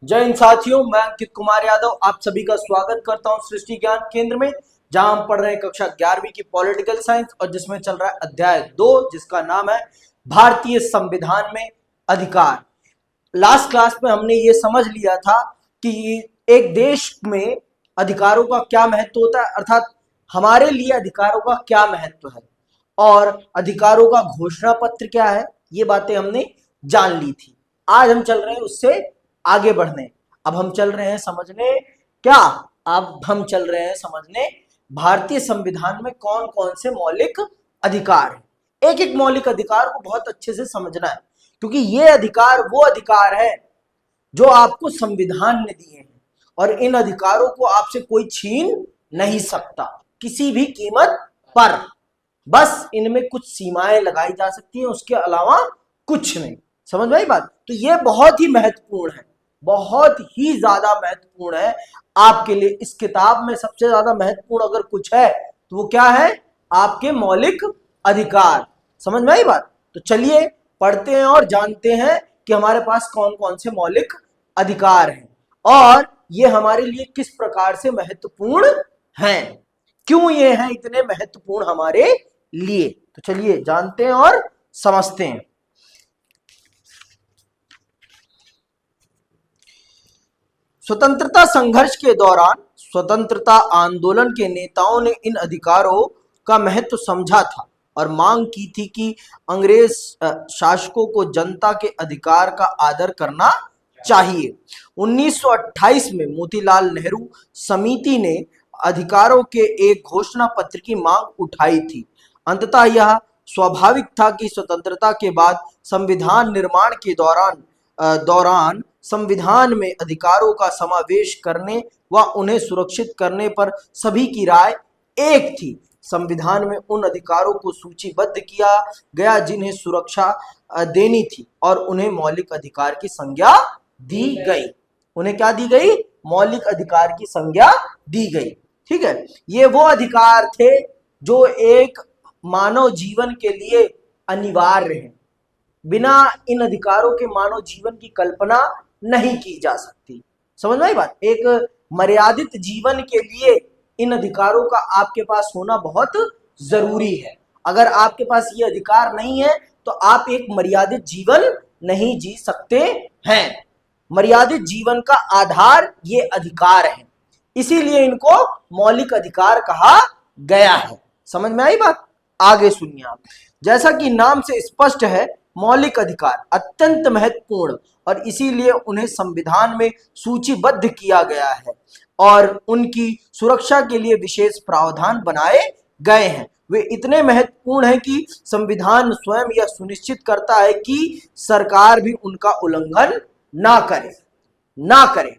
जय हिंद साथियों, मैं अंकित कुमार यादव आप सभी का स्वागत करता हूं सृष्टि ज्ञान केंद्र में, जहां हम पढ़ रहे हैं कक्षा 11वीं की पॉलिटिकल साइंस और जिसमें चल रहा है अध्याय 2 जिसका नाम है भारतीय संविधान में अधिकार। लास्ट क्लास में हमने ये समझ लिया था कि एक देश में अधिकारों का क्या महत्व होता है, अर्थात हमारे लिए अधिकारों का क्या महत्व है और अधिकारों का घोषणा पत्र क्या है, ये बातें हमने जान ली थी। आज हम चल रहे हैं उससे आगे बढ़ने। अब हम चल रहे हैं समझने क्या अब हम चल रहे हैं समझने भारतीय संविधान में कौन कौन से मौलिक अधिकार हैं। एक एक मौलिक अधिकार को बहुत अच्छे से समझना है, क्योंकि ये अधिकार वो अधिकार है जो आपको संविधान ने दिए हैं और इन अधिकारों को आपसे कोई छीन नहीं सकता किसी भी कीमत पर। बस इनमें कुछ सीमाएं लगाई जा सकती हैं, उसके अलावा कुछ नहीं। समझ में आई बात? तो ये बहुत ही महत्वपूर्ण है, बहुत ही ज्यादा महत्वपूर्ण है आपके लिए। इस किताब में सबसे ज्यादा महत्वपूर्ण अगर कुछ है तो वो क्या है? आपके मौलिक अधिकार। समझ में आई बात? तो चलिए पढ़ते हैं और जानते हैं कि हमारे पास कौन कौन से मौलिक अधिकार हैं और ये हमारे लिए किस प्रकार से महत्वपूर्ण हैं, क्यों ये हैं इतने महत्वपूर्ण हमारे लिए। तो चलिए जानते हैं और समझते हैं। स्वतंत्रता संघर्ष के दौरान स्वतंत्रता आंदोलन के नेताओं ने इन अधिकारों का महत्व समझा था और मांग की थी कि अंग्रेज शासकों को जनता के अधिकार का आदर करना चाहिए। 1928 में मोतीलाल नेहरू समिति ने अधिकारों के एक घोषणा पत्र की मांग उठाई थी। अंततः यह स्वाभाविक था कि स्वतंत्रता के बाद संविधान निर्माण के दौरान संविधान में अधिकारों का समावेश करने व उन्हें सुरक्षित करने पर सभी की राय एक थी। संविधान में उन अधिकारों को सूचीबद्ध किया गया जिन्हें सुरक्षा देनी थी और उन्हें मौलिक अधिकार की संज्ञा दी गई। उन्हें क्या दी गई? मौलिक अधिकार की संज्ञा दी गई। ठीक है, ये वो अधिकार थे जो एक मानव जीवन के लिए अनिवार्य हैं। बिना इन अधिकारों के मानव जीवन की कल्पना नहीं की जा सकती। समझ में आई बात? एक मर्यादित जीवन के लिए इन अधिकारों का आपके पास होना बहुत जरूरी है। अगर आपके पास ये अधिकार नहीं है तो आप एक मर्यादित जीवन नहीं जी सकते हैं। मर्यादित जीवन का आधार ये अधिकार है, इसीलिए इनको मौलिक अधिकार कहा गया है। समझ में आई बात? आगे सुनिए आप। जैसा कि नाम से स्पष्ट है, मौलिक अधिकार अत्यंत महत्वपूर्ण और इसीलिए उन्हें संविधान में सूचीबद्ध किया गया है और उनकी सुरक्षा के लिए विशेष प्रावधान बनाए गए हैं। वे इतने महत्वपूर्ण हैं कि संविधान स्वयं यह सुनिश्चित करता है कि सरकार भी उनका उल्लंघन ना करे।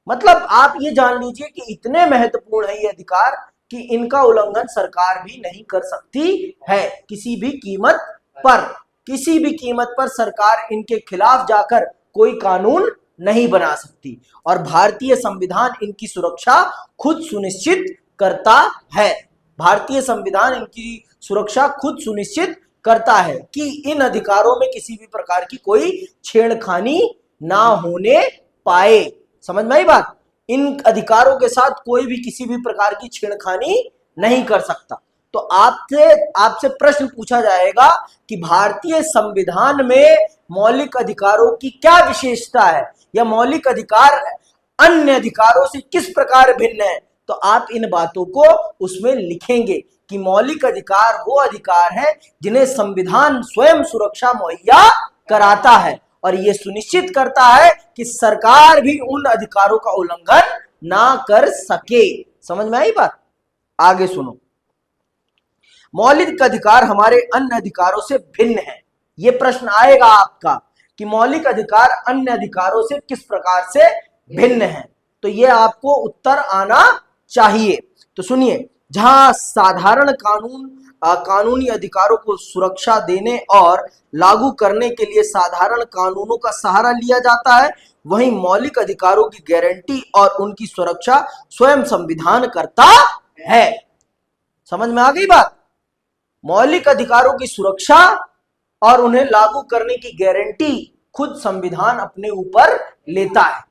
मतलब आप ये जान लीजिए कि इतने महत्वपूर्ण है ये अधिकार कि इनका उल्लंघन सरकार भी नहीं कर सकती है किसी भी कीमत पर। किसी भी कीमत पर सरकार इनके खिलाफ जाकर कोई कानून नहीं बना सकती और भारतीय संविधान इनकी सुरक्षा खुद सुनिश्चित करता है। भारतीय संविधान इनकी सुरक्षा खुद सुनिश्चित करता है कि इन अधिकारों में किसी भी प्रकार की कोई छेड़खानी ना होने पाए। समझ में आई बात? इन अधिकारों के साथ कोई भी किसी भी प्रकार की छेड़खानी नहीं कर सकता। तो आपसे प्रश्न पूछा जाएगा कि भारतीय संविधान में मौलिक अधिकारों की क्या विशेषता है या मौलिक अधिकार अन्य अधिकारों से किस प्रकार भिन्न है, तो आप इन बातों को उसमें लिखेंगे कि मौलिक अधिकार वो अधिकार है जिन्हें संविधान स्वयं सुरक्षा मुहैया कराता है और ये सुनिश्चित करता है कि सरकार भी उन अधिकारों का उल्लंघन ना कर सके। समझ में आई बात? आगे सुनो। मौलिक अधिकार हमारे अन्य अधिकारों से भिन्न है। यह प्रश्न आएगा आपका कि मौलिक अधिकार अन्य अधिकारों से किस प्रकार से भिन्न है, तो यह आपको उत्तर आना चाहिए। तो सुनिए, जहां साधारण कानूनी अधिकारों को सुरक्षा देने और लागू करने के लिए साधारण कानूनों का सहारा लिया जाता है, वहीं मौलिक अधिकारों की गारंटी और उनकी सुरक्षा स्वयं संविधान करता है। समझ में आ गई बात? मौलिक अधिकारों की सुरक्षा और उन्हें लागू करने की गारंटी खुद संविधान अपने ऊपर लेता है।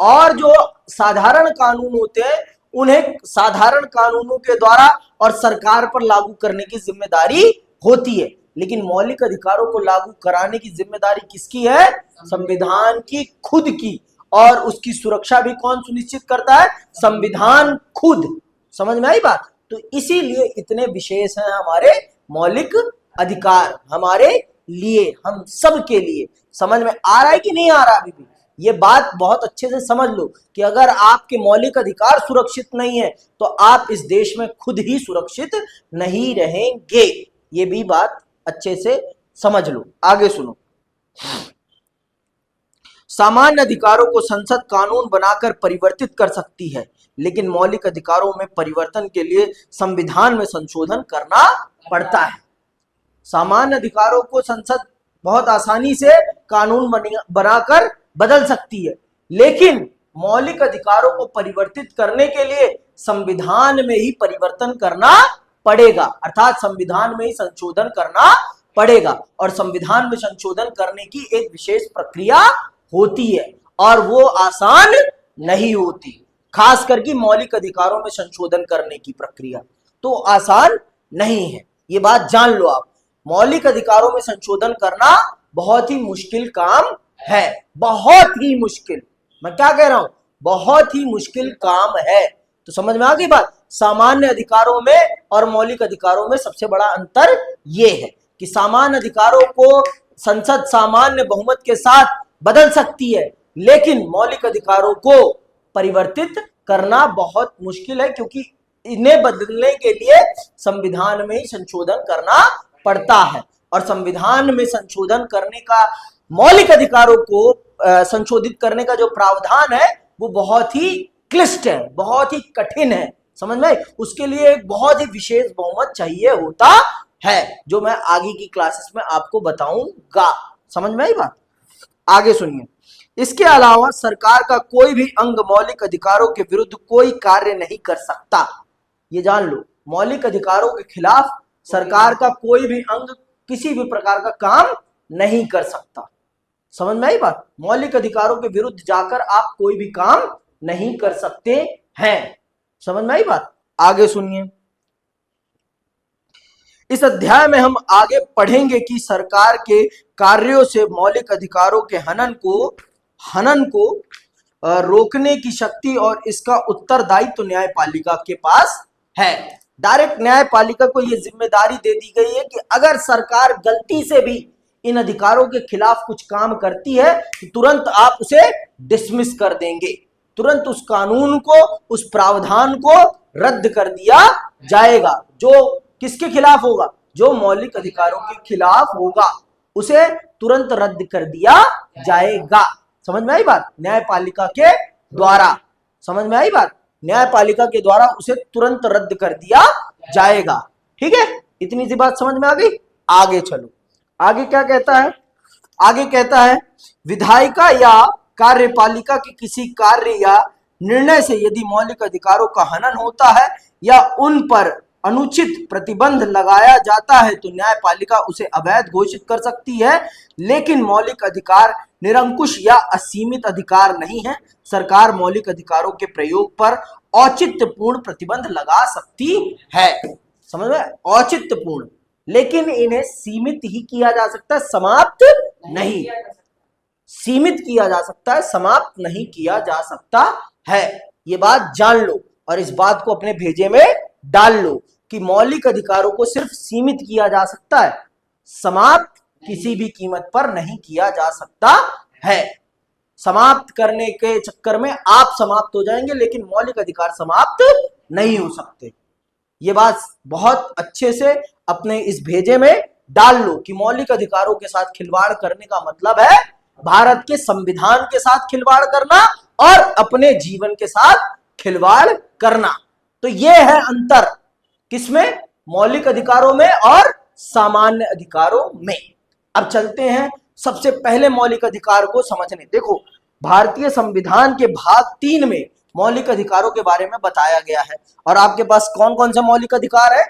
और जो साधारण कानून होते हैं उन्हें साधारण कानूनों के द्वारा और सरकार पर लागू करने की जिम्मेदारी होती है। लेकिन मौलिक अधिकारों को लागू कराने की जिम्मेदारी किसकी है? संविधान की खुद की। और उसकी सुरक्षा भी कौन सुनिश्चित करता है? संविधान खुद। समझ में आई बात? तो इसीलिए इतने विशेष हैं हमारे मौलिक अधिकार, हमारे लिए, हम सब के लिए। समझ में आ रहा है कि नहीं आ रहा? अभी भी ये बात बहुत अच्छे से समझ लो कि अगर आपके मौलिक अधिकार सुरक्षित नहीं है तो आप इस देश में खुद ही सुरक्षित नहीं रहेंगे। ये भी बात अच्छे से समझ लो। आगे सुनो। सामान्य अधिकारों को संसद कानून बनाकर परिवर्तित कर सकती है, लेकिन मौलिक अधिकारों में परिवर्तन के लिए संविधान में संशोधन करना पड़ता है। सामान्य अधिकारों को संसद बहुत आसानी से कानून बनाकर बदल सकती है, लेकिन मौलिक अधिकारों को परिवर्तित करने के लिए संविधान में ही परिवर्तन करना पड़ेगा, अर्थात संविधान में ही संशोधन करना पड़ेगा। और संविधान में संशोधन करने की एक विशेष प्रक्रिया होती है और वो आसान नहीं होती। खास करके मौलिक अधिकारों में संशोधन करने की प्रक्रिया तो आसान नहीं है, ये बात जान लो आप। मौलिक अधिकारों में संशोधन करना बहुत ही मुश्किल काम है, बहुत ही मुश्किल। मैं क्या कह रहा हूं? बहुत ही मुश्किल काम है। तो समझ में आ गई बात? सामान्य अधिकारों में और मौलिक अधिकारों में सबसे बड़ा अंतर यह है कि सामान्य अधिकारों को संसद सामान्य बहुमत के साथ बदल सकती है, लेकिन मौलिक अधिकारों को परिवर्तित करना बहुत मुश्किल है, क्योंकि इन्हें बदलने के लिए संविधान में ही संशोधन करना पड़ता है। और संविधान में संशोधन करने का, मौलिक अधिकारों को संशोधित करने का जो प्रावधान है वो बहुत ही क्लिष्ट है, बहुत ही कठिन है। समझ में? उसके लिए एक बहुत ही विशेष बहुमत चाहिए होता है, जो मैं आगे की क्लासेस में आपको बताऊंगा। समझ में आई बात? आगे सुनिए। इसके अलावा सरकार का कोई भी अंग मौलिक अधिकारों के विरुद्ध कोई कार्य नहीं कर सकता। ये जान लो, मौलिक अधिकारों के खिलाफ सरकार का कोई भी अंग किसी भी प्रकार का काम नहीं कर सकता। समझ में आई बात? मौलिक अधिकारों के विरुद्ध जाकर आप कोई भी काम नहीं कर सकते हैं। समझ में आई बात? आगे सुनिए। इस अध्याय में हम आगे पढ़ेंगे कि सरकार के कार्यों से मौलिक अधिकारों के हनन को रोकने की शक्ति और इसका उत्तरदायित्व न्यायपालिका के पास है। डायरेक्ट न्यायपालिका को यह जिम्मेदारी दे दी गई है कि अगर सरकार गलती से भी इन अधिकारों के खिलाफ कुछ काम करती है तो तुरंत आप उसे डिसमिस कर देंगे, तुरंत उस कानून को, उस प्रावधान को रद्द कर दिया जाएगा। जो किसके खिलाफ होगा? जो मौलिक अधिकारों के खिलाफ होगा, उसे तुरंत रद्द कर दिया जाएगा। समझ में आई बात? न्यायपालिका के द्वारा। समझ में आई बात? न्यायपालिका के द्वारा उसे तुरंत रद्द कर दिया जाएगा। ठीक है, इतनी सी बात समझ में आ गई। आगे चलो, आगे क्या कहता है? आगे कहता है, विधायिका या कार्यपालिका के किसी कार्य या निर्णय से यदि मौलिक अधिकारों का हनन होता है या उन पर अनुचित प्रतिबंध लगाया जाता है तो न्यायपालिका उसे अवैध घोषित कर सकती है। लेकिन मौलिक अधिकार निरंकुश या असीमित अधिकार नहीं है। सरकार मौलिक अधिकारों के प्रयोग पर औचित्यपूर्ण प्रतिबंध लगा सकती है। समझ में? औचित्यपूर्ण, लेकिन इन्हें सीमित ही किया जा सकता है, समाप्त नहीं। सीमित किया जा सकता है, समाप्त नहीं किया जा सकता है। ये बात जान लो और इस बात को अपने भेजे में डाल लो कि मौलिक अधिकारों को सिर्फ सीमित किया जा सकता है, समाप्त किसी भी कीमत पर नहीं किया जा सकता है। समाप्त करने के चक्कर में आप समाप्त हो जाएंगे, लेकिन मौलिक अधिकार समाप्त नहीं हो सकते। ये बात बहुत अच्छे से अपने इस भेजे में डाल लो कि मौलिक अधिकारों के साथ खिलवाड़ करने का मतलब है भारत के संविधान के साथ खिलवाड़ करना और अपने जीवन के साथ खिलवाड़ करना। तो यह है अंतर, किसमें? मौलिक अधिकारों में और सामान्य अधिकारों में। अब चलते हैं सबसे पहले मौलिक अधिकार को समझने। देखो, भारतीय संविधान के भाग 3 में मौलिक अधिकारों के बारे में बताया गया है। और आपके पास कौन कौन सा मौलिक अधिकार है?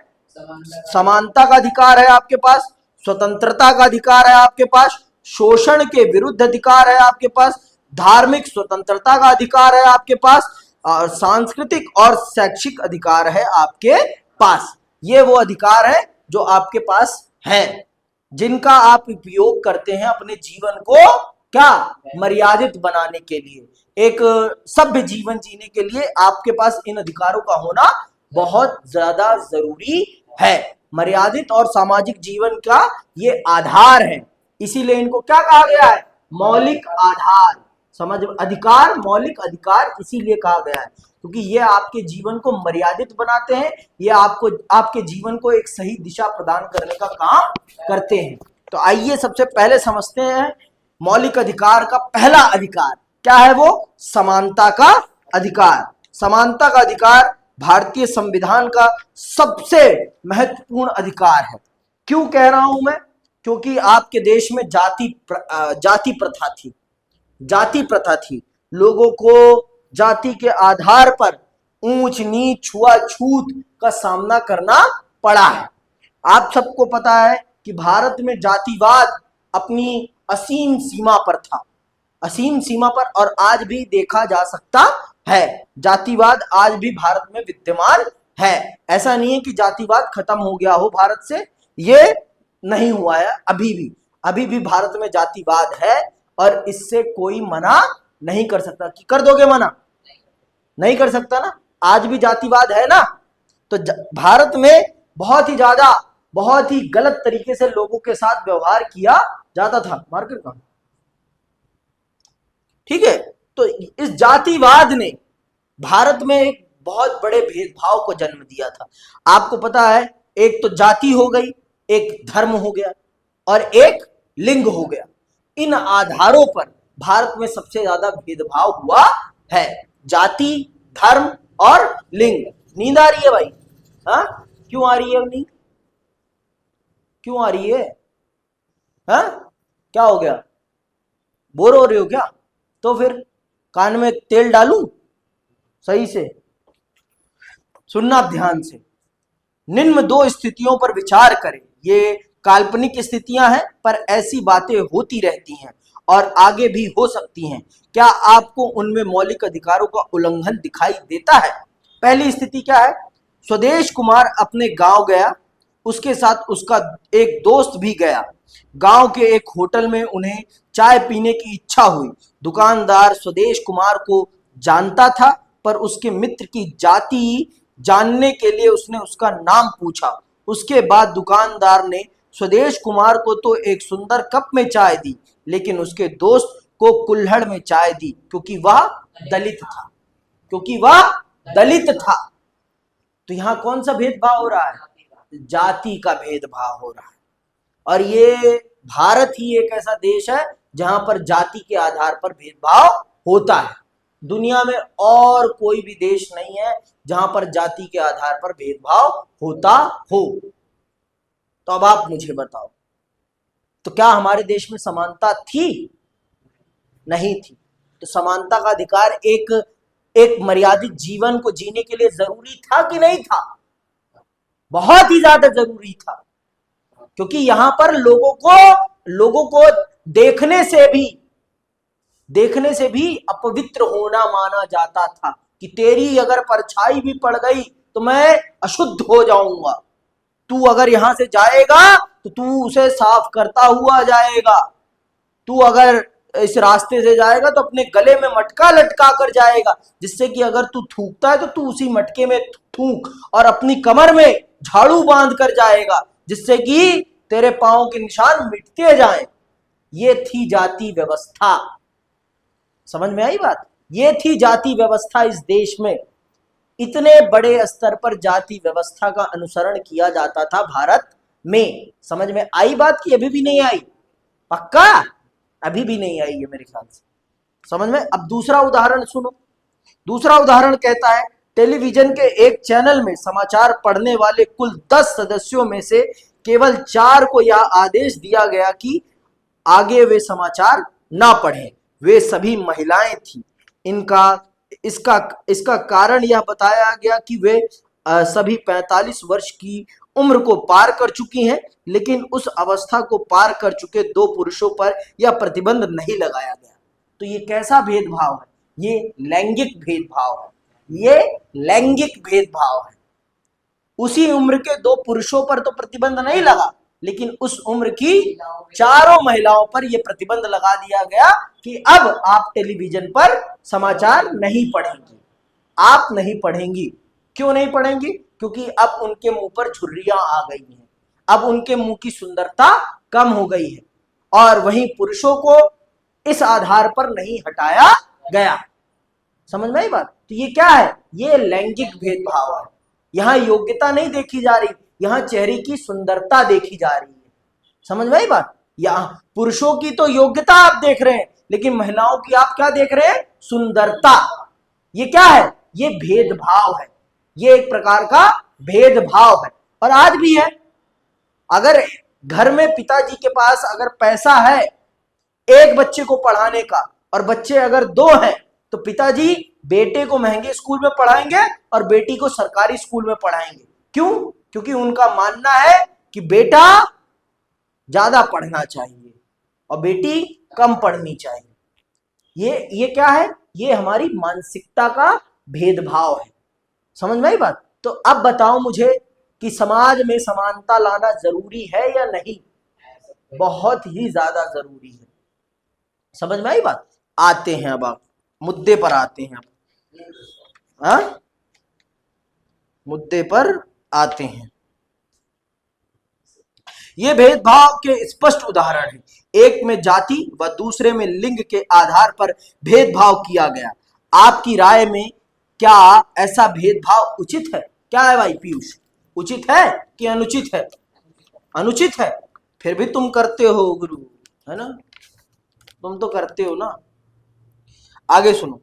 समानता का अधिकार है आपके पास, स्वतंत्रता का अधिकार है आपके पास, शोषण के विरुद्ध अधिकार है आपके पास, धार्मिक स्वतंत्रता का अधिकार है आपके पास, और सांस्कृतिक और शैक्षिक अधिकार है आपके पास। ये वो अधिकार है जो आपके पास है, जिनका आप उपयोग करते हैं अपने जीवन को क्या मर्यादित बनाने के लिए, एक सभ्य जीवन जीने के लिए आपके पास इन अधिकारों का होना बहुत ज्यादा जरूरी है। मर्यादित और सामाजिक जीवन का ये आधार है, इसीलिए इनको क्या कहा गया है, मौलिक आधार। समझ, अधिकार, मौलिक अधिकार इसीलिए कहा गया है क्योंकि ये आपके जीवन को मर्यादित बनाते हैं, ये आपको आपके जीवन को एक सही दिशा प्रदान करने का काम करते हैं। तो आइए सबसे पहले समझते हैं मौलिक अधिकार का पहला अधिकार क्या है, वो समानता का अधिकार। समानता का अधिकार भारतीय संविधान का सबसे महत्वपूर्ण अधिकार है। क्यों कह रहा हूं मैं, क्योंकि आपके देश में जाति प्रथा थी, जाति प्रथा थी, लोगों को जाति के आधार पर ऊंच नीच छुआछूत का सामना करना पड़ा है। आप सबको पता है कि भारत में जातिवाद अपनी असीम सीमा पर था, असीम सीमा पर, और आज भी देखा जा सकता है। जातिवाद आज भी भारत में विद्यमान है। ऐसा नहीं है कि जातिवाद खत्म हो गया हो भारत से, ये नहीं हुआ है। अभी भी भारत में जातिवाद है और इससे कोई मना नहीं कर सकता। कि कर दोगे मना? नहीं कर सकता ना, आज भी जातिवाद है ना। तो भारत में बहुत ही गलत तरीके से लोगों के साथ व्यवहार किया जाता था। मार्केट का ठीक है। तो इस जातिवाद ने भारत में एक बहुत बड़े भेदभाव को जन्म दिया था। आपको पता है, एक तो जाति हो गई, एक धर्म हो गया और एक लिंग हो गया। इन आधारों पर भारत में सबसे ज्यादा भेदभाव हुआ है, जाति, धर्म और लिंग। नींद आ रही है भाई? हाँ, क्यों आ रही है नींद? क्यों आ रही है? हाँ, क्या हो गया? बोर हो रहे हो क्या? तो फिर कान में तेल डालूं? सही से सुनना ध्यान से। निम्न दो स्थितियों पर विचार करें। ये काल्पनिक स्थितियां हैं, पर ऐसी बातें होती रहती हैं और आगे भी हो सकती हैं। क्या आपको उनमें मौलिक अधिकारों का उल्लंघन दिखाई देता है? पहली स्थिति क्या है? स्वदेश कुमार अपने गांव गया, उसके साथ उसका एक दोस्त भी गया। गांव के एक होटल में उन्हें चाय पीने की इच्छा हुई। दुकानदार स्वदेश कुमार को जानता था, पर उसके मित्र की जाति जानने के लिए उसने उसका नाम पूछा। उसके बाद दुकानदार ने स्वदेश कुमार को तो एक सुंदर कप में चाय दी, लेकिन उसके दोस्त को कुल्हड़ में चाय दी, क्योंकि वह दलित था। तो यहां कौन सा भेदभाव हो रहा है? जाति का भेदभाव हो रहा है। और ये भारत ही एक ऐसा देश है जहां पर जाति के आधार पर भेदभाव होता है। दुनिया में और कोई भी देश नहीं है जहां पर जाति के आधार पर भेदभाव होता हो। तो अब आप मुझे बताओ, तो क्या हमारे देश में समानता थी? नहीं थी। तो समानता का अधिकार एक मर्यादित जीवन को जीने के लिए जरूरी था कि नहीं था? बहुत ही ज्यादा जरूरी था, क्योंकि यहां पर लोगों को देखने से भी अपवित्र होना माना जाता था कि तेरी अगर परछाई भी पड़ गई तो मैं अशुद्ध हो जाऊंगा। तू अगर यहां से जाएगा तो तू उसे साफ करता हुआ जाएगा। तू अगर इस रास्ते से जाएगा तो अपने गले में मटका लटका कर जाएगा, जिससे कि अगर तू थूकता है तो तू उसी मटके में थूक, और अपनी कमर में झाड़ू बांध कर जाएगा, जिससे कि तेरे पांव के निशान मिटते जाएं। ये थी जाति व्यवस्था। समझ में आई बात? ये थी जाति व्यवस्था इस देश में। इतने बड़े स्तर पर जाति व्यवस्था का अनुसरण किया जाता था भारत में। समझ में आई बात की अभी भी नहीं आई? पक्का अभी भी नहीं आई है मेरे ख्याल से। समझ में? अब दूसरा उदाहरण सुनो। दूसरा उदाहरण कहता है, टेलीविजन के एक चैनल में समाचार पढ़ने वाले कुल 10 सदस्यों में से केवल 4 को यह आदेश दिया गया कि आगे वे समाचार ना पढ़ें। वे सभी महिलाएं थीं। इसका कारण यह बताया गया कि वे सभी 45 वर्ष की उम्र को पार कर चुकी हैं, लेकिन उस अवस्था को पार कर चुके 2 पुरुषों पर यह प्रतिबंध नहीं लगाया गया। तो ये कैसा भेदभाव है? ये लैंगिक भेदभाव है, ये लैंगिक भेदभाव है। उसी उम्र के दो पुरुषों पर तो प्रतिबंध नहीं लगा, लेकिन उस उम्र की चारों महिलाओं पर यह प्रतिबंध लगा दिया गया कि अब आप टेलीविजन पर समाचार नहीं पढ़ेंगी, आप नहीं पढ़ेंगी। क्यों नहीं पढ़ेंगी? क्योंकि अब उनके मुंह पर झुर्रियां आ गई हैं, अब उनके मुंह की सुंदरता कम हो गई है। और वहीं पुरुषों को इस आधार पर नहीं हटाया गया। समझ में आई बात? तो ये क्या है? ये लैंगिक भेदभाव है। यहां योग्यता नहीं देखी जा रही, यहां चेहरे की सुंदरता देखी जा रही है। समझ में आई बात? यहां पुरुषों की तो योग्यता आप देख रहे हैं, लेकिन महिलाओं की आप क्या देख रहे हैं? सुंदरता। ये क्या है? ये भेदभाव है, ये एक प्रकार का भेदभाव है। और आज भी है। अगर घर में पिताजी के पास अगर पैसा है एक बच्चे को पढ़ाने का, और बच्चे अगर दो हैं, तो पिताजी बेटे को महंगे स्कूल में पढ़ाएंगे और बेटी को सरकारी स्कूल में पढ़ाएंगे। क्यों? क्योंकि उनका मानना है कि बेटा ज्यादा पढ़ना चाहिए और बेटी कम पढ़नी चाहिए। ये क्या है? ये हमारी मानसिकता का भेदभाव है। समझ में आई बात? तो अब बताओ मुझे कि समाज में समानता लाना जरूरी है या नहीं? बहुत ही ज्यादा जरूरी है। समझ में आई बात? आते हैं अब आप मुद्दे पर आते हैं। मुद्दे पर आते हैं। ये भेदभाव के स्पष्ट उदाहरण हैं। एक में जाति व दूसरे में लिंग के आधार पर भेदभाव किया गया। आपकी राय में क्या ऐसा भेदभाव उचित है? क्या है भाई पीयूष? उचित है कि अनुचित है? अनुचित है। फिर भी तुम करते हो गुरु, है ना? तुम तो करते हो ना। आगे सुनो।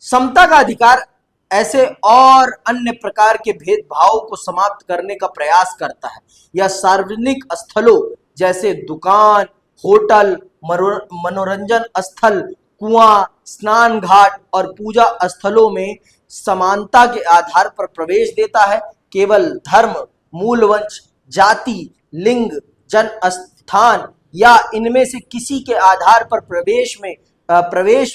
समता का अधिकार ऐसे और अन्य प्रकार के भेदभाव को समाप्त करने का प्रयास करता है। यह सार्वजनिक स्थलों जैसे दुकान, होटल, मनोरंजन स्थल, कुआं, स्नान घाट और पूजा स्थलों में समानता के आधार पर प्रवेश देता है। केवल धर्म, मूलवंश, जाति, लिंग, जन्म स्थान या इनमें से किसी के आधार पर प्रवेश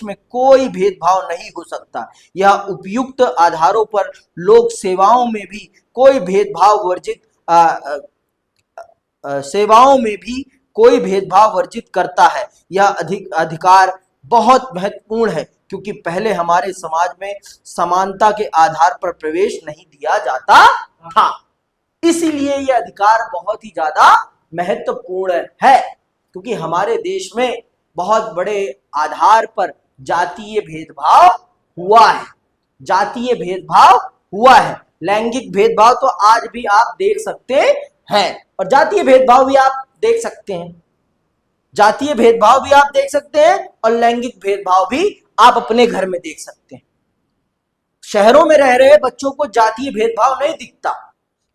में कोई भेदभाव नहीं हो सकता। यह उपयुक्त आधारों पर लोक सेवाओं में भी कोई भेदभाव वर्जित करता है। यह अधिकार बहुत महत्वपूर्ण है, क्योंकि पहले हमारे समाज में समानता के आधार पर प्रवेश नहीं दिया जाता था। इसीलिए यह अधिकार बहुत ही ज्यादा महत्वपूर्ण है, क्योंकि हमारे देश में बहुत बड़े आधार पर जातीय भेदभाव हुआ है। जातीय भेदभाव हुआ है। लैंगिक भेदभाव तो आज भी आप देख सकते हैं, और जातीय भेदभाव भी आप देख सकते हैं। जातीय भेदभाव भी आप देख सकते हैं और लैंगिक भेदभाव भी आप अपने घर में देख सकते हैं। शहरों में रह रहे बच्चों को जातीय भेदभाव नहीं दिखता,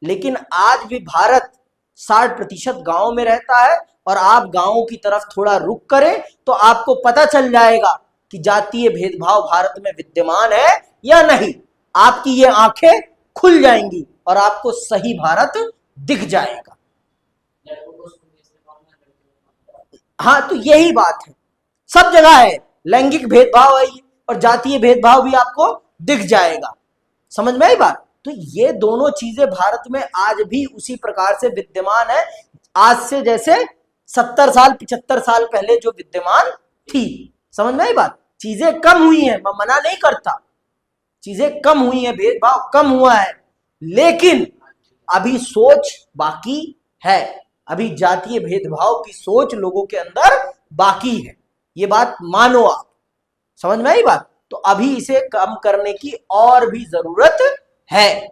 लेकिन आज भी भारत 60% गांव में रहता है, और आप गांवों की तरफ थोड़ा रुख करें तो आपको पता चल जाएगा कि जातीय भेदभाव भारत में विद्यमान है या नहीं। आपकी ये आंखें खुल जाएंगी और आपको सही भारत दिख जाएगा। हाँ, तो यही बात है, सब जगह है, लैंगिक भेदभाव है और जातीय भेदभाव भी आपको दिख जाएगा। समझ में आई बात? तो ये दोनों चीजें भारत में आज भी उसी प्रकार से विद्यमान है, आज से जैसे 70 साल 75 साल पहले जो विद्यमान थी। समझ में आई बात? चीजें कम हुई हैं, मैं मना नहीं करता, चीजें कम हुई हैं, भेदभाव कम हुआ है, लेकिन अभी सोच बाकी है। अभी जातीय भेदभाव की सोच लोगों के अंदर बाकी है। ये बात मानो आप। समझ में आई बात? तो अभी इसे कम करने की और भी जरूरत है।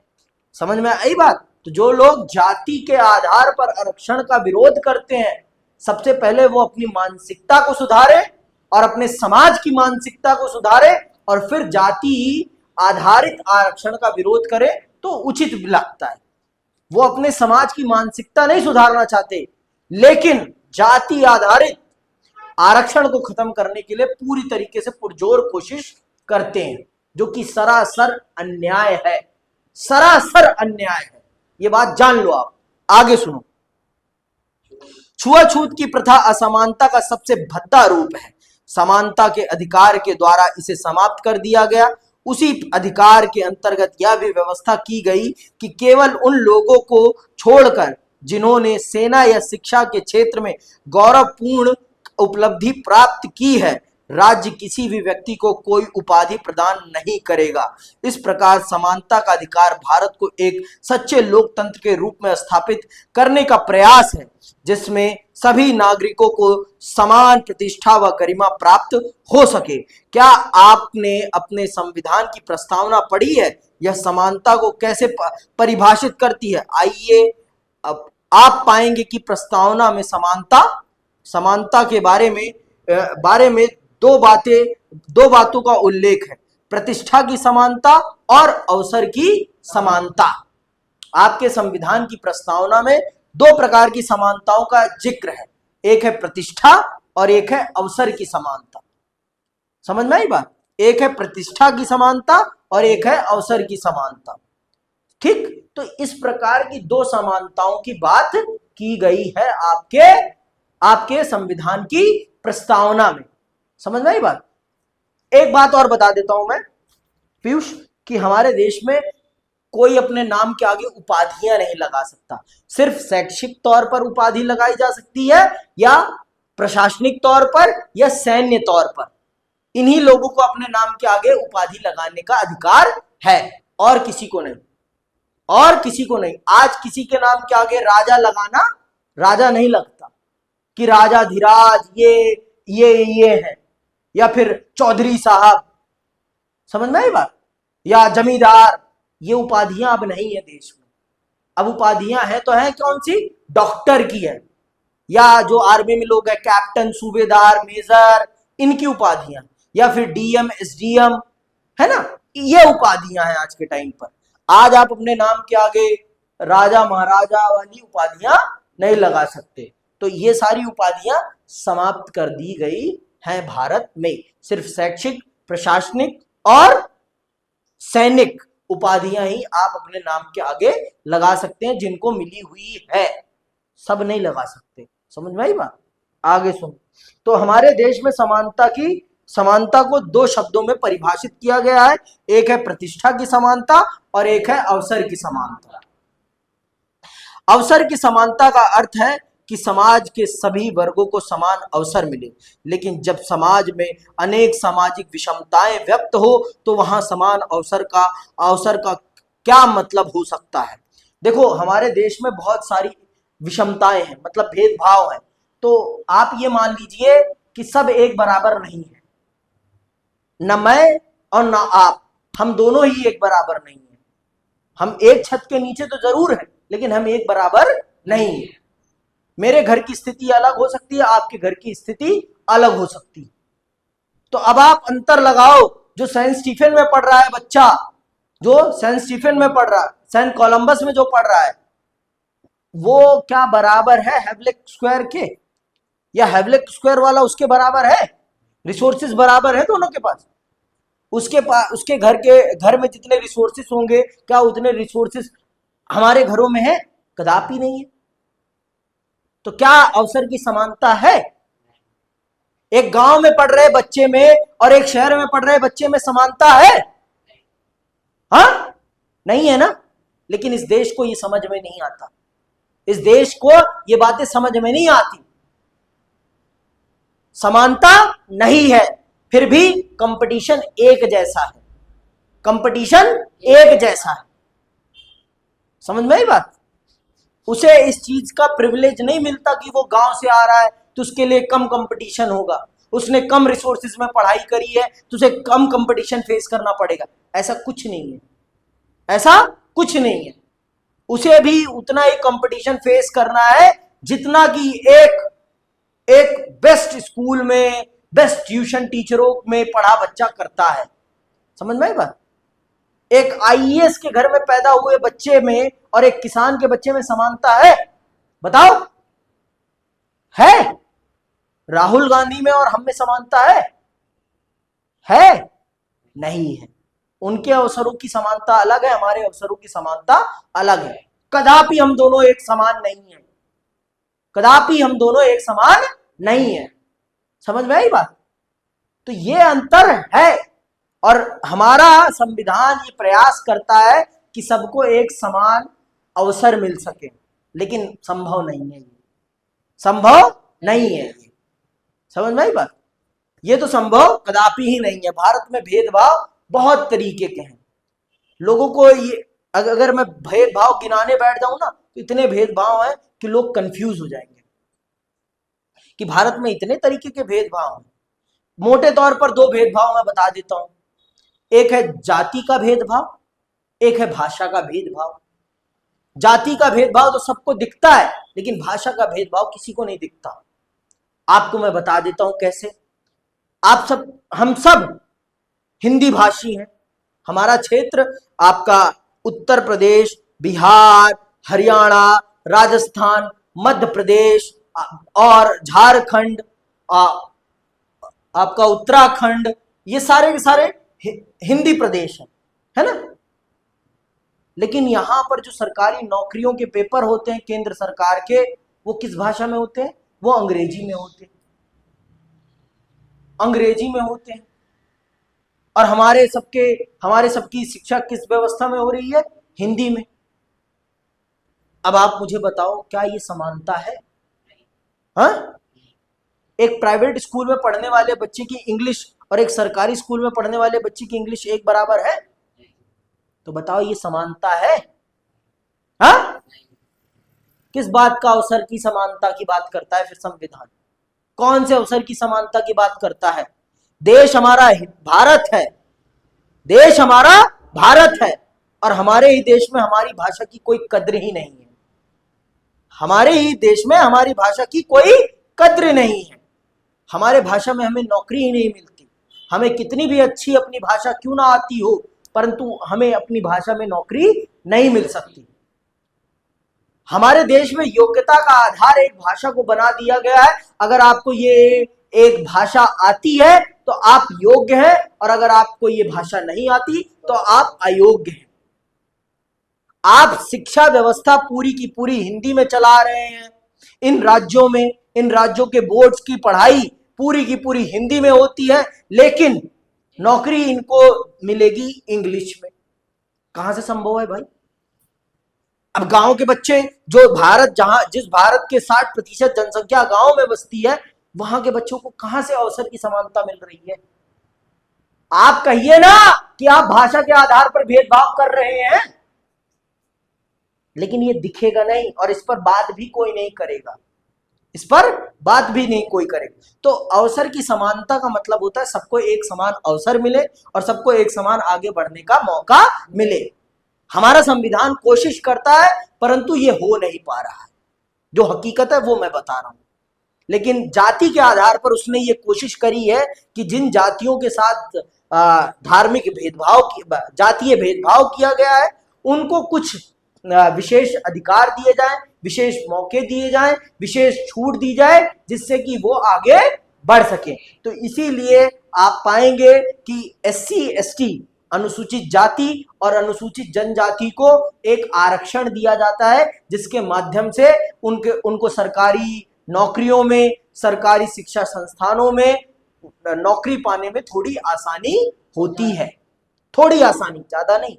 समझ में आई बात? तो जो लोग जाति के आधार पर आरक्षण का विरोध करते हैं, सबसे पहले वो अपनी मानसिकता को सुधारे और अपने समाज की मानसिकता को सुधारे, और फिर जाति आधारित आरक्षण का विरोध करे तो उचित लगता है। वो अपने समाज की मानसिकता नहीं सुधारना चाहते, लेकिन जाति आधारित आरक्षण को खत्म करने के लिए पूरी तरीके से पुरजोर कोशिश करते हैं, जो कि सरासर अन्याय है। सरासर अन्याय है, ये बात जान लो आप। आगे सुनो। छुआछूत की प्रथा असमानता का सबसे भद्दा रूप है। समानता के अधिकार के द्वारा इसे समाप्त कर दिया गया। उसी अधिकार के अंतर्गत यह भी व्यवस्था की गई कि केवल उन लोगों को छोड़कर जिन्होंने सेना या शिक्षा के क्षेत्र में गौरवपूर्ण उपलब्धि प्राप्त की है, राज्य किसी भी व्यक्ति को कोई उपाधि प्रदान नहीं करेगा। इस प्रकार समानता का अधिकार भारत को एक सच्चे लोकतंत्र के रूप में स्थापित करने का प्रयास है, जिसमें सभी नागरिकों को समान प्रतिष्ठा व गरिमा प्राप्त हो सके। क्या आपने अपने संविधान की प्रस्तावना पढ़ी है? यह समानता को कैसे परिभाषित करती है? आइए अब आप पाएंगे कि प्रस्तावना में समानता के बारे में दो बातों का उल्लेख है, प्रतिष्ठा की समानता और अवसर की समानता। आपके संविधान की प्रस्तावना में दो प्रकार की समानताओं का जिक्र है, एक है प्रतिष्ठा और एक है अवसर की समानता। समझ में आई बात? एक है प्रतिष्ठा की समानता और एक है अवसर की समानता। ठीक, तो इस प्रकार की दो समानताओं की बात की गई है आपके संविधान की प्रस्तावना में। समझ में आई बात? एक बात और बता देता हूं मैं पीयूष, कि हमारे देश में कोई अपने नाम के आगे उपाधियां नहीं लगा सकता। सिर्फ शैक्षिक तौर पर उपाधि लगाई जा सकती है, या प्रशासनिक तौर पर, या सैन्य तौर पर। इन्हीं लोगों को अपने नाम के आगे उपाधि लगाने का अधिकार है, और किसी को नहीं, और किसी को नहीं। आज किसी के नाम के आगे राजा लगाना, राजा नहीं लगता कि राजा धीराज ये है, या फिर चौधरी साहब। समझ में आई बात? या जमींदार। ये उपाधियां अब नहीं है देश में। अब उपाधियां हैं तो हैं कौन सी? डॉक्टर की है, या जो आर्मी में लोग हैं कैप्टन, सूबेदार, मेजर, इनकी उपाधियां, या फिर डीएम, एसडीएम, है ना, ये उपाधियां हैं आज के टाइम पर। आज आप अपने नाम के आगे राजा महाराजा वाली उपाधियां नहीं लगा सकते। तो ये सारी उपाधियां समाप्त कर दी गई हैं भारत में। सिर्फ शैक्षिक, प्रशासनिक और सैनिक उपाधियां ही आप अपने नाम के आगे लगा सकते हैं, जिनको मिली हुई है। सब नहीं लगा सकते। समझ में आई बात? आगे सुन। तो हमारे देश में समानता को दो शब्दों में परिभाषित किया गया है, एक है प्रतिष्ठा की समानता और एक है अवसर की समानता। अवसर की समानता का अर्थ है कि समाज के सभी वर्गों को समान अवसर मिले। लेकिन जब समाज में अनेक सामाजिक विषमताएं व्यक्त हो तो वहां समान अवसर का क्या मतलब हो सकता है? देखो, हमारे देश में बहुत सारी विषमताएं हैं, मतलब भेदभाव है। तो आप ये मान लीजिए कि सब एक बराबर नहीं है, न मैं और न आप, हम दोनों ही एक बराबर नहीं है। हम एक छत के नीचे तो जरूर है, लेकिन हम एक बराबर नहीं है। मेरे घर की स्थिति अलग हो सकती है, आपके घर की स्थिति अलग हो सकती है। तो अब आप अंतर लगाओ। जो सेंट स्टीफन में पढ़ रहा है बच्चा, जो सेंट स्टीफन में पढ़ रहा है, सेंट कोलंबस में जो पढ़ रहा है, वो क्या बराबर है हेवलेक स्क्वायर के? या हेवलेक स्क्वायर वाला उसके बराबर है? रिसोर्सेज बराबर है दोनों के पास? उसके घर में जितने रिसोर्सेज होंगे, क्या उतने रिसोर्सेज हमारे घरों में है? कदापि नहीं है। तो क्या अवसर की समानता है? एक गांव में पढ़ रहे बच्चे में और एक शहर में पढ़ रहे बच्चे में समानता है? हाँ, नहीं है ना। लेकिन इस देश को ये समझ में नहीं आता, इस देश को ये बातें समझ में नहीं आती। समानता नहीं है, फिर भी कंपटीशन एक जैसा है, कंपटीशन एक जैसा है। समझ में आई बात? उसे इस चीज का प्रिविलेज नहीं मिलता कि वो गांव से आ रहा है तो उसके लिए कम कंपटीशन होगा, उसने कम रिसोर्सेज में पढ़ाई करी है तो उसे कम कंपटीशन फेस करना पड़ेगा। ऐसा कुछ नहीं है, ऐसा कुछ नहीं है। उसे भी उतना ही कंपटीशन फेस करना है जितना कि एक बेस्ट स्कूल में, बेस्ट ट्यूशन टीचरों में पढ़ा बच्चा करता है। समझ में आई बात? एक आईएएस के घर में पैदा हुए बच्चे में और एक किसान के बच्चे में समानता है? बताओ, है? राहुल गांधी में और हम में समानता है? नहीं है। उनके अवसरों की समानता अलग है, हमारे अवसरों की समानता अलग है। कदापि हम दोनों एक समान नहीं है, कदापि हम दोनों एक समान नहीं है। समझ में आई बात? तो ये अंतर है। और हमारा संविधान ये प्रयास करता है कि सबको एक समान अवसर मिल सके, लेकिन संभव नहीं है, संभव नहीं है। समझ में आई बात? ये तो संभव कदापि ही नहीं है। भारत में भेदभाव बहुत तरीके के हैं। लोगों को ये, अगर मैं भेदभाव गिनाने बैठ जाऊं ना, तो इतने भेदभाव हैं कि लोग कंफ्यूज हो जाएंगे कि भारत में इतने तरीके के भेदभाव हैं। मोटे तौर पर दो भेदभाव मैं बता देता हूं। एक है जाति का भेदभाव, एक है भाषा का भेदभाव। जाति का भेदभाव तो सबको दिखता है, लेकिन भाषा का भेदभाव किसी को नहीं दिखता। आपको मैं बता देता हूं कैसे। आप सब, हम सब हिंदी भाषी हैं। हमारा क्षेत्र आपका उत्तर प्रदेश, बिहार, हरियाणा, राजस्थान, मध्य प्रदेश और झारखंड, आपका उत्तराखंड, ये सारे के सारे हिंदी प्रदेश है ना। लेकिन यहां पर जो सरकारी नौकरियों के पेपर होते हैं केंद्र सरकार के, वो किस भाषा में होते हैं? वो अंग्रेजी में होते हैं, अंग्रेजी में होते हैं। और हमारे सबकी शिक्षा किस व्यवस्था में हो रही है? हिंदी में। अब आप मुझे बताओ, क्या ये समानता है? हाँ? एक प्राइवेट स्कूल में पढ़ने वाले बच्चे की इंग्लिश और एक सरकारी स्कूल में पढ़ने वाले बच्चे की इंग्लिश एक बराबर है? तो बताओ, ये समानता है? हाँ? किस बात का अवसर की समानता की बात करता है फिर संविधान? कौन से अवसर की समानता की बात करता है? देश हमारा भारत है, देश हमारा भारत है, और हमारे ही देश में हमारी भाषा की कोई कद्र ही नहीं है। हमारे ही देश में हमारी भाषा की कोई कद्र नहीं है। हमारे भाषा में हमें नौकरी ही नहीं मिलती। हमें कितनी भी अच्छी अपनी भाषा क्यों ना आती हो, परंतु हमें अपनी भाषा में नौकरी नहीं मिल सकती। हमारे देश में योग्यता का आधार एक भाषा को बना दिया गया है। अगर आपको ये एक भाषा आती है तो आप योग्य हैं, और अगर आपको ये भाषा नहीं आती तो आप अयोग्य हैं। आप शिक्षा व्यवस्था पूरी की पूरी हिंदी में चला रहे हैं। इन राज्यों के बोर्ड्स की पढ़ाई पूरी की पूरी हिंदी में होती है, लेकिन नौकरी इनको मिलेगी इंग्लिश में। कहां से संभव है भाई? अब गांव के बच्चे, जो जिस भारत के 60% जनसंख्या गांव में बसती है, वहां के बच्चों को कहां से अवसर की समानता मिल रही है? आप कहिए ना कि आप भाषा के आधार पर भेदभाव कर रहे हैं, लेकिन ये दिखेगा नहीं, और इस पर बात भी कोई नहीं करेगा। इस पर बात भी नहीं कोई करेगा। तो अवसर की समानता का मतलब होता है सबको एक समान अवसर मिले और सबको एक समान आगे बढ़ने का मौका मिले। हमारा संविधान कोशिश करता है, परंतु ये हो नहीं पा रहा है। जो हकीकत है वो मैं बता रहा हूं। लेकिन जाति के आधार पर उसने ये कोशिश करी है कि जिन जातियों के साथ धार्मिक भेदभाव, जातीय भेदभाव किया गया है, उनको कुछ विशेष अधिकार दिए जाएं, विशेष मौके दिए जाएं, विशेष छूट दी जाए, जिससे कि वो आगे बढ़ सके। तो इसीलिए आप पाएंगे कि SC ST, अनुसूचित जाति और अनुसूचित जनजाति को एक आरक्षण दिया जाता है, जिसके माध्यम से उनको सरकारी नौकरियों में, सरकारी शिक्षा संस्थानों में नौकरी पाने में थोड़ी आसानी होती है। थोड़ी आसानी, ज्यादा नहीं,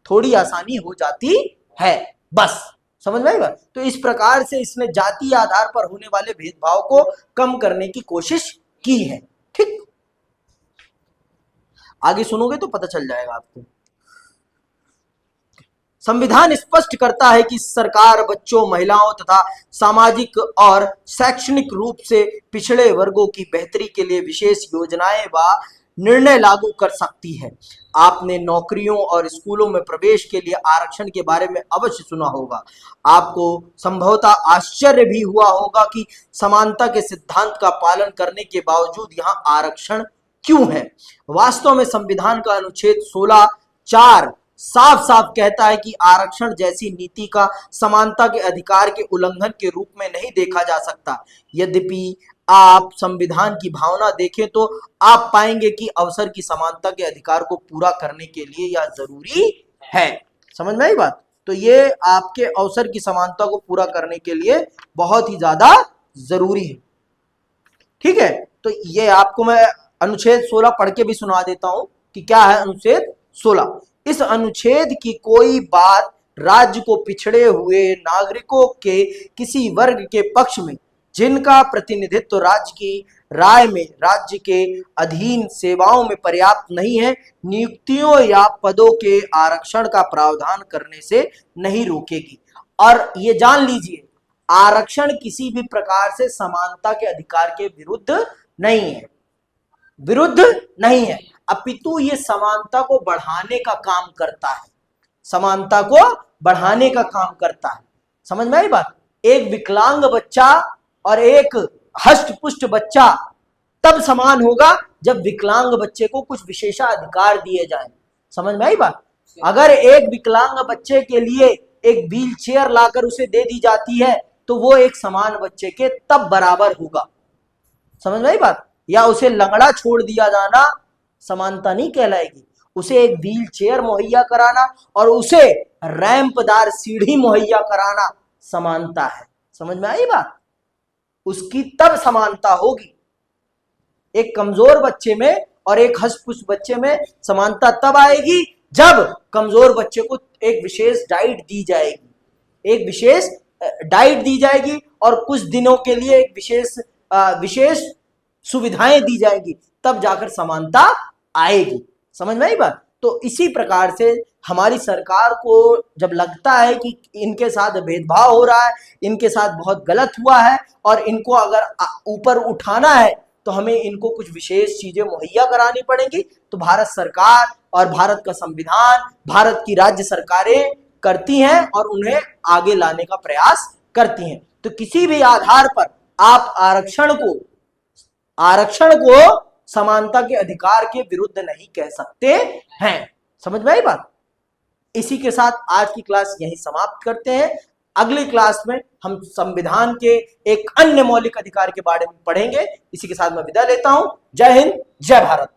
थोड़ी आसानी हो जाती है, बस। समझ में आई बात? तो इस प्रकार से इसने जातीय आधार पर होने वाले भेदभाव को कम करने की कोशिश की है। ठीक, आगे सुनोगे तो पता चल जाएगा आपको। संविधान स्पष्ट करता है कि सरकार बच्चों, महिलाओं तथा सामाजिक और शैक्षणिक रूप से पिछड़े वर्गों की बेहतरी के लिए विशेष योजनाएं व निर्णय लागू कर सकती है। आपने नौकरियों और स्कूलों में प्रवेश के लिए आरक्षण के बारे में अवश्य सुना होगा। आपको संभवतः आश्चर्य भी हुआ होगा कि समानता के सिद्धांत का पालन करने के बावजूद यहां आरक्षण क्यों है। वास्तव में संविधान का अनुच्छेद 16(4) साफ साफ कहता है कि आरक्षण जैसी नीति का समानता के अधिकार के उल्लंघन के रूप में नहीं देखा जा सकता। यद्यपि आप संविधान की भावना देखें तो आप पाएंगे कि अवसर की समानता के अधिकार को पूरा करने के लिए यह जरूरी है। समझ में आई बात? तो ये आपके अवसर की समानता को पूरा करने के लिए बहुत ही ज्यादा जरूरी है। ठीक है, तो ये आपको मैं अनुच्छेद 16 पढ़ के भी सुना देता हूं कि क्या है अनुच्छेद 16। इस अनुच्छेद की कोई बात राज्य को पिछड़े हुए नागरिकों के किसी वर्ग के पक्ष में जिनका प्रतिनिधित्व राज्य की राय में राज्य के अधीन सेवाओं में पर्याप्त नहीं है, नियुक्तियों या पदों के आरक्षण का प्रावधान करने से नहीं रोकेगी। और ये जान लीजिए, आरक्षण किसी भी प्रकार से समानता के अधिकार के विरुद्ध नहीं है, विरुद्ध नहीं है, अपितु ये समानता को बढ़ाने का काम करता है, समानता को बढ़ाने का काम करता है। समझ में आई बात? एक विकलांग बच्चा और एक हष्ट पुष्ट बच्चा तब समान होगा जब विकलांग बच्चे को कुछ विशेषाधिकार दिए जाएं। समझ में आई बात? अगर एक विकलांग बच्चे के लिए एक व्हील चेयर लाकर उसे दे दी जाती है तो वो एक समान बच्चे के तब बराबर होगा। समझ में आई बात? या उसे लंगड़ा छोड़ दिया जाना समानता नहीं कहलाएगी। उसे एक व्हील चेयर मुहैया कराना और उसे रैंपदार सीढ़ी मुहैया कराना समानता है। समझ में आई बात? उसकी तब समानता होगी। एक कमजोर बच्चे में और एक हष्ट-पुष्ट बच्चे में समानता तब आएगी जब कमजोर बच्चे को एक विशेष डाइट दी जाएगी, एक विशेष डाइट दी जाएगी और कुछ दिनों के लिए एक विशेष सुविधाएं दी जाएगी, तब जाकर समानता आएगी। समझ में आई बात? तो इसी प्रकार से हमारी सरकार को जब लगता है कि इनके साथ भेदभाव हो रहा है, इनके साथ बहुत गलत हुआ है और इनको अगर ऊपर उठाना है तो हमें इनको कुछ विशेष चीजें मुहैया करानी पड़ेंगी, तो भारत सरकार और भारत का संविधान, भारत की राज्य सरकारें करती हैं और उन्हें आगे लाने का प्रयास करती हैं। तो किसी भी आधार पर आप आरक्षण को समानता के अधिकार के विरुद्ध नहीं कह सकते हैं। समझ में आई बात? इसी के साथ आज की क्लास यहीं समाप्त करते हैं। अगली क्लास में हम संविधान के एक अन्य मौलिक अधिकार के बारे में पढ़ेंगे। इसी के साथ मैं विदा लेता हूं। जय हिंद, जय भारत।